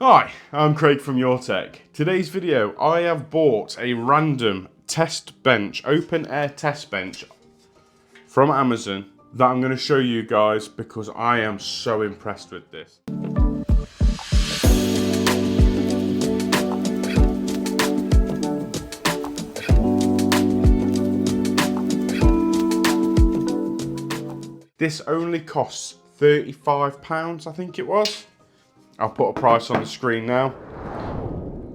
Hi, I'm Craig from Your Tech. Today's video, I have bought a random test bench, open air test bench from Amazon that I'm going to show you guys because I am so impressed with this. This only costs £35, I think it was. I'll put a price on the screen now.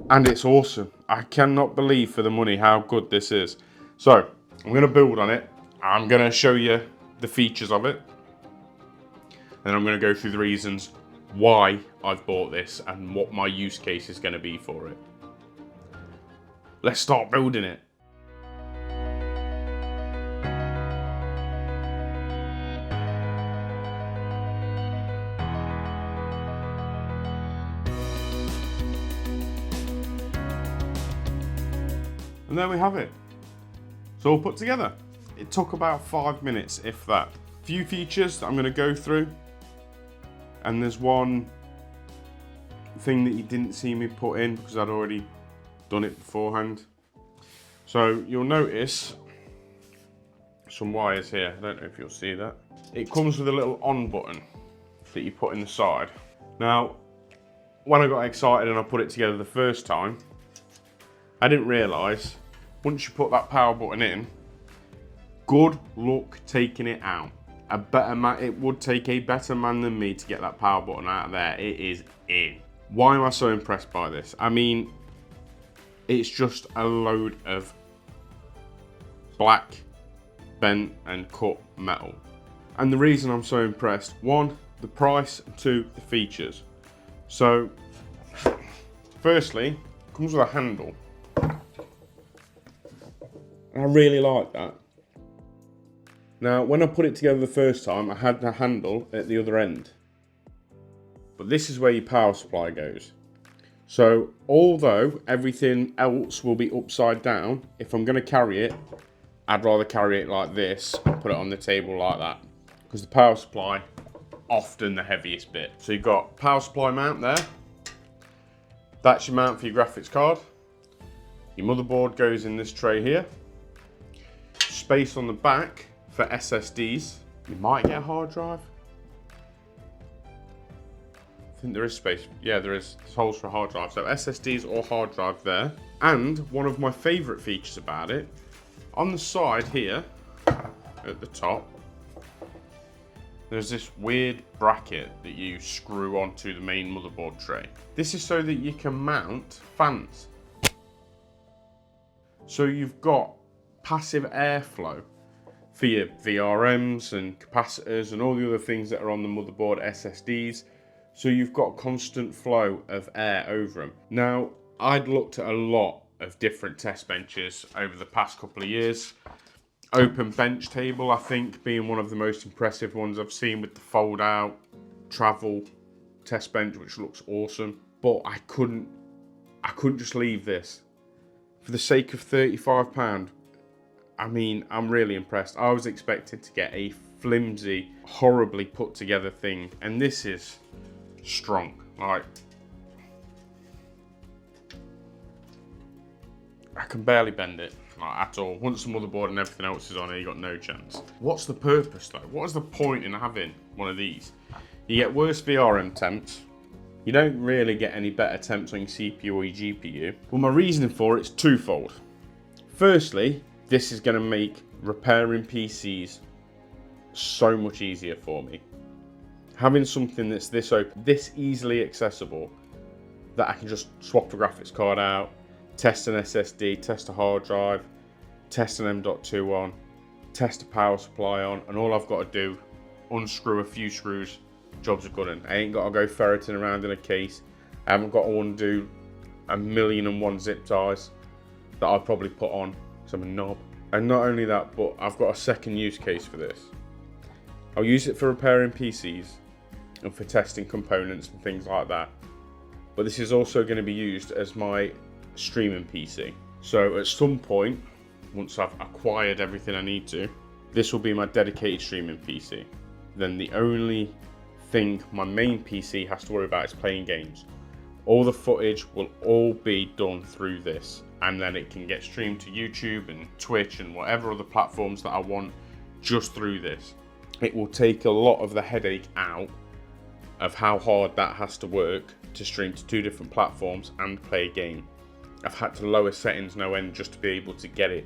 And it's awesome. I cannot believe for the money how good this is. So, I'm going to build on it. I'm going to show you the features of it. And I'm going to go through the reasons why I've bought this and what my use case is going to be for it. Let's start building it. And there we have it. It's all put together. It took about 5 minutes, if that. Few features that I'm going to go through. And there's one thing that you didn't see me put in because I'd already done it beforehand. So you'll notice some wires here. I don't know if you'll see that. It comes with a little on button that you put in the side. Now, when I got excited and I put it together the first time, I didn't realise, once you put that power button in, good luck taking it out. A better man, it would take a better man than me to get that power button out of there. It is in. Why am I so impressed by this? I mean, it's just a load of black, bent and cut metal. And the reason I'm so impressed, one, the price, two, the features. So, firstly, it comes with a handle. I really like that. Now, when I put it together the first time, I had the handle at the other end. But this is where your power supply goes. So, although everything else will be upside down, if I'm going to carry it, I'd rather carry it like this and put it on the table like that. Because the power supply, often the heaviest bit. So you've got power supply mount there. That's your mount for your graphics card. Your motherboard goes in this tray here. Space on the back for SSDs. You might get a hard drive. I think there is space. Yeah, there is. There's holes for a hard drive. So SSDs or hard drive there. And one of my favourite features about it, on the side here, at the top, there's this weird bracket that you screw onto the main motherboard tray. This is so that you can mount fans. So you've got passive airflow for your VRMs and capacitors and all the other things that are on the motherboard SSDs. So you've got constant flow of air over them. Now, I'd looked at a lot of different test benches over the past couple of years. Open bench table, I think, being one of the most impressive ones I've seen with the fold out travel test bench, which looks awesome. But I couldn't just leave this. For the sake of £35, I mean, I'm really impressed. I was expected to get a flimsy, horribly put together thing, and this is strong. Like, I can barely bend it, like, at all. Once the motherboard and everything else is on here, you got no chance. What's the purpose though? What is the point in having one of these? You get worse VRM temps. You don't really get any better temps on your CPU or your GPU. Well, my reasoning for it is twofold. Firstly, this is going to make repairing PCs so much easier for me. Having something that's this open, this easily accessible, that I can just swap the graphics card out, test an SSD, test a hard drive, test an M.2 on, test a power supply on, and all I've got to do, unscrew a few screws, jobs are good. I ain't got to go ferreting around in a case. I haven't got to undo 1,000,001 zip ties that I'll probably put on some knob. And not only that, but I've got a second use case for this. I'll use it for repairing PCs and for testing components and things like that. But this is also going to be used as my streaming PC. So at some point, once I've acquired everything I need to, this will be my dedicated streaming PC. Then the only thing my main PC has to worry about is playing games. All the footage will all be done through this, and then it can get streamed to YouTube and Twitch and whatever other platforms that I want just through this. It will take a lot of the headache out of how hard that has to work to stream to 2 different platforms and play a game. I've had to lower settings no end just to be able to get it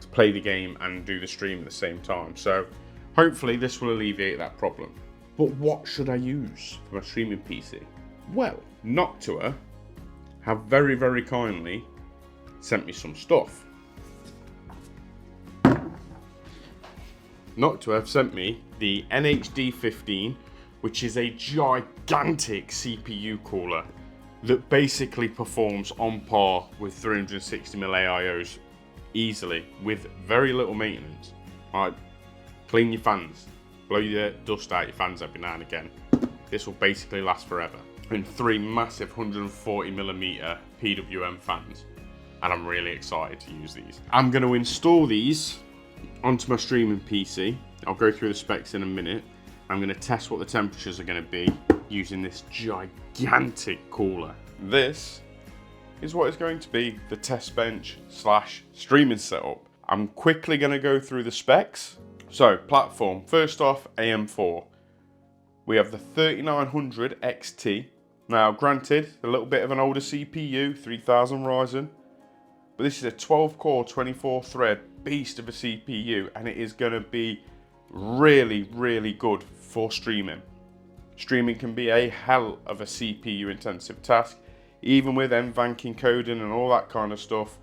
to play the game and do the stream at the same time. So hopefully this will alleviate that problem. But what should I use for my streaming PC? Well, Noctua have very, very kindly sent me some stuff. Noctua have sent me the NHD15, which is a gigantic CPU cooler that basically performs on par with 360mm AIOs easily with very little maintenance. Right, clean your fans, blow your dust out your fans every now and again. This will basically last forever. And 3 massive 140mm PWM fans, and I'm really excited to use these. I'm going to install these onto my streaming PC. I'll go through the specs in a minute. I'm going to test what the temperatures are going to be using this gigantic cooler. This is what is going to be the test bench / streaming setup. I'm quickly going to go through the specs. So, platform. First off, AM4. We have the 3900 XT. Now, granted, a little bit of an older CPU, 3000 Ryzen, but this is a 12-core, 24-thread beast of a CPU, and it is going to be really, really good for streaming. Streaming can be a hell of a CPU-intensive task, even with NVANC encoding and all that kind of stuff.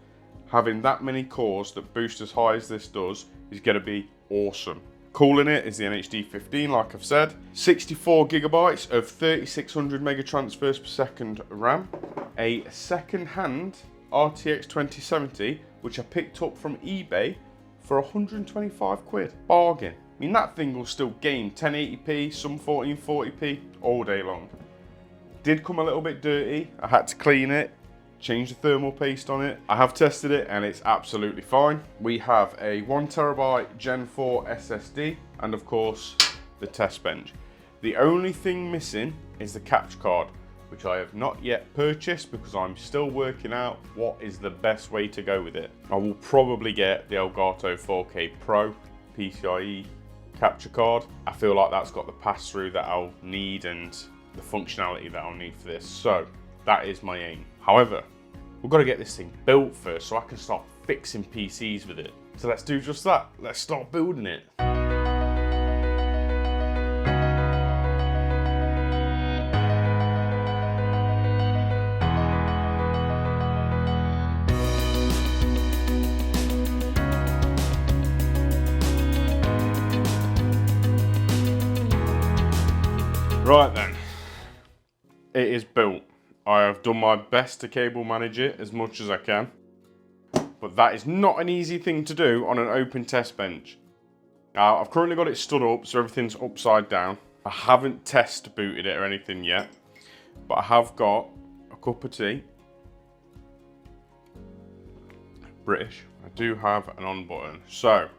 Having that many cores that boost as high as this does is going to be awesome. Cooling it is the NHD15, like I've said. 64GB of 3600 megatransfers per second RAM. A second-hand RTX 2070, which I picked up from eBay for 125 quid. Bargain. I mean, that thing will still game 1080p, some 1440p all day long. Did come a little bit dirty. I had to clean it, change the thermal paste on it. I have tested it and it's absolutely fine. We have a 1TB Gen 4 SSD and of course the test bench. The only thing missing is the capture card, which I have not yet purchased because I'm still working out what is the best way to go with it. I will probably get the Elgato 4K Pro PCIe capture card. I feel like that's got the pass-through that I'll need and the functionality that I'll need for this. So that is my aim. However, we've got to get this thing built first so I can start fixing PCs with it. So let's do just that. Let's start building it. Right then, it is built. I have done my best to cable manage it as much as I can, but that is not an easy thing to do on an open test bench. Now, I've currently got it stood up, so everything's upside down. I haven't test booted it or anything yet, but I have got a cup of tea. British. I do have an on button. So,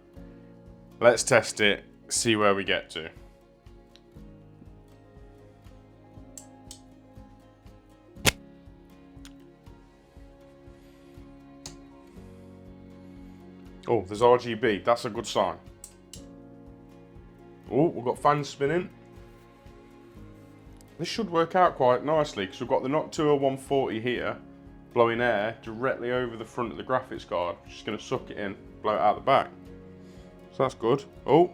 let's test it, see where we get to. Oh, there's RGB. That's a good sign. Oh, we've got fans spinning. This should work out quite nicely because we've got the Noctua 140 here, blowing air directly over the front of the graphics card. Just going to suck it in, blow it out the back. So that's good. Oh.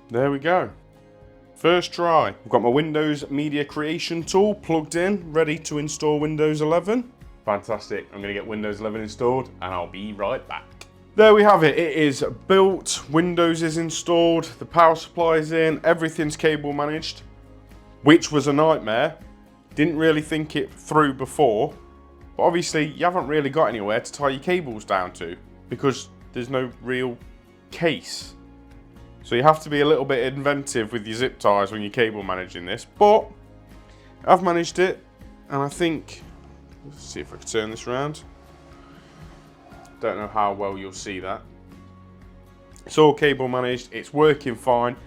There we go. First try. I've got my Windows Media Creation tool plugged in, ready to install Windows 11. Fantastic. I'm going to get Windows 11 installed and I'll be right back. There we have it. It is built. Windows is installed. The power supply is in. Everything's cable managed, which was a nightmare. Didn't really think it through before. But obviously, you haven't really got anywhere to tie your cables down to because there's no real case. So you have to be a little bit inventive with your zip ties when you're cable managing this. But I've managed it, and I think... Let's see if I can turn this around. Don't know how well you'll see that. It's all cable managed. It's working fine.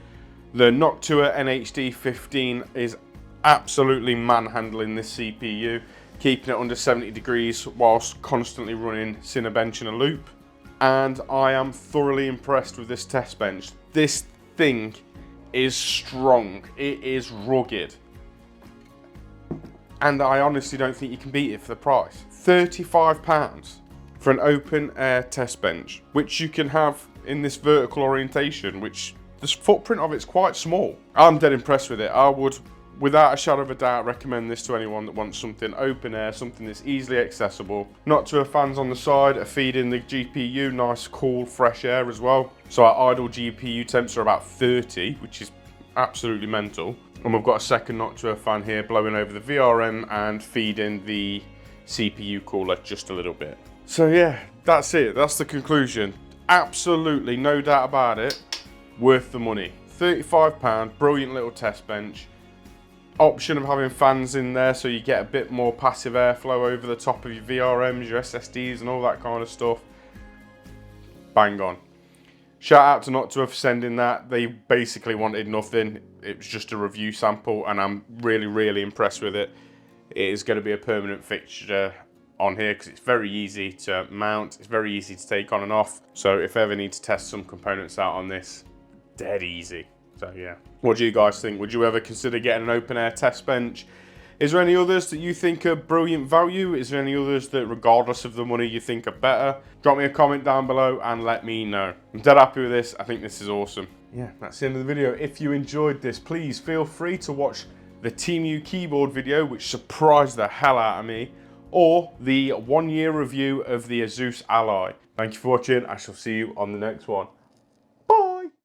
The Noctua NHD 15 is absolutely manhandling this CPU, keeping it under 70 degrees whilst constantly running Cinebench in a loop. And I am thoroughly impressed with this test bench. This thing is strong, it is rugged. And I honestly don't think you can beat it for the price. £35 for an open air test bench, which you can have in this vertical orientation, which the footprint of it's quite small. I'm dead impressed with it. I would, without a shadow of a doubt, recommend this to anyone that wants something open air, something that's easily accessible. Noctua fans on the side are feeding the GPU nice, cool, fresh air as well. So our idle GPU temps are about 30, which is absolutely mental. And we've got a second Noctua fan here blowing over the VRM and feeding the CPU cooler just a little bit. So yeah, that's it. That's the conclusion. Absolutely, no doubt about it. Worth the money. £35, brilliant little test bench. Option of having fans in there so you get a bit more passive airflow over the top of your VRMs, your SSDs and all that kind of stuff. Bang on. Shout out to Noctua for sending that. They basically wanted nothing. It was just a review sample and I'm really, really impressed with it. It is going to be a permanent fixture on here because it's very easy to mount. It's very easy to take on and off. So if ever need to test some components out on this, dead easy. So yeah. What do you guys think? Would you ever consider getting an open air test bench? Is there any others that you think are brilliant value? Is there any others that, regardless of the money, you think are better? Drop me a comment down below and let me know. I'm dead happy with this. I think this is awesome. Yeah, that's the end of the video. If you enjoyed this, please feel free to watch the TeamU keyboard video, which surprised the hell out of me, or the 1-year review of the Asus Ally. Thank you for watching. I shall see you on the next one.